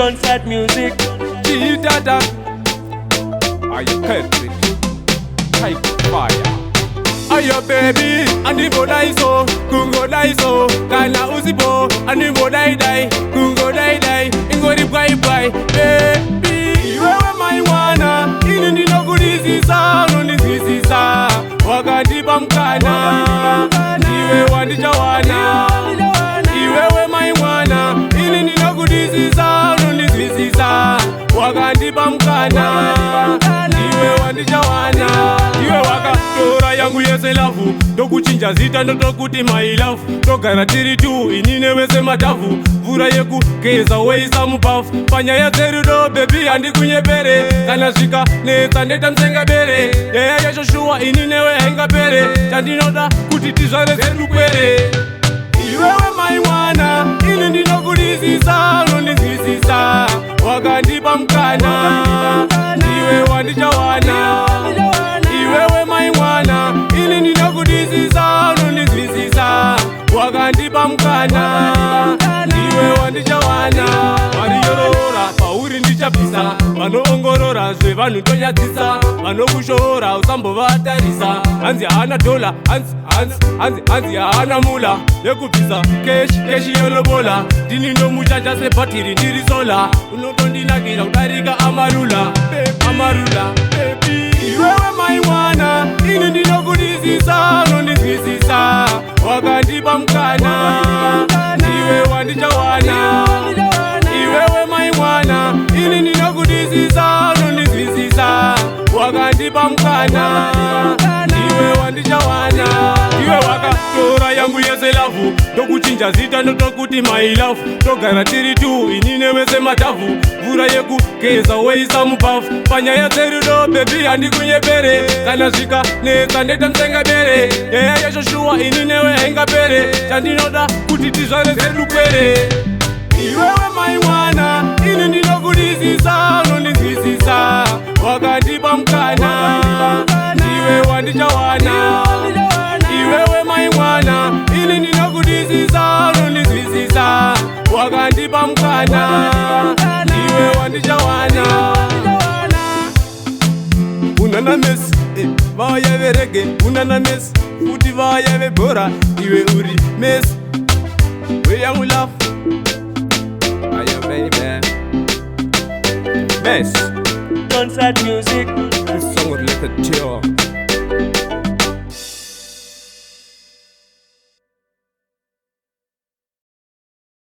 Sunset music. G-Dada. Are you perfect? Type fire. Ayo baby, animo daiso, kungo daiso, kana usipo, animo dai dai, kungo dai dai, ingori bye bye, baby. Iwewe maiwana, ini ndinokulisisa, unonisisisa, wakandipa mkana, iwe wandichawana. Iwewe maiwana, ini ndinokulisisa, unonisisisa, wakandipa mkana, iwe wandichawana. Iwe wakatora yangu yese lavu, tokuchinja zita ndotokuti my love, togara tiri tu inine wese matavu, vura yekugeza weisa mubafu, panyaya dzerudo baby handikunyepere, kana svika netsa ndeta msenga bere, yaya yashoshuwa ininewe haingapere, chandinoda kuti tizvare zedu kwere. Iwewe maiwana, ini ndinokulisisa, unondinzwisisa, wakandipa mkana, iwe wandichawana. Iwewe maiwana, ini ndinokulisisa, unondinzwisisa, wakandipa mkana, iwe wandichawana. Variyorora pauri ndichapisa, vanoongorora zvevanhu tonyadzisa, vanokushora usambovatarisa, hanzi haana dola, hanzi haana mula yekubvisa keshi yolobola, ndini ndomuchacha sebhatiri ndiri sola, unotondinakira kudarika amarula. Iwewe maiwana, ini ndinokulisisa, unondinzwisisa, wakandipa mkana, iwe wandichawana. Iwewe maiwana, ini ndinokulisisa, unondinzwisisa, wakandipa mkana, iwe wandichawana. Iwe wakatora yangu yese lavu, tokuchinja zita ndotokuti my love, togara tiri tu inine wese matavu, vura yekugeza weisa mubafu, panyaya dzerudo baby handikunyepere, kana svika netsa ndeta msenga bere, yaya yashoshuwa ininewe haingapere, chandinoda kuti tizvare zedu kwere. Iwewe maiwana, ini ndinokulisisa, unondinzwisisa, wakandipa mkana, iwe wandichawana. Iwewe maiwana, ini ndinokulisisa, unondinzwisisa, wakandipa mkana, iwe wandichawana. Unana mesi, vaya verege, unana mesi, futi vaya vebora, iwe uri mesi, we yangu lafu. Ayo baby, mess. Sunset music. This song related to you.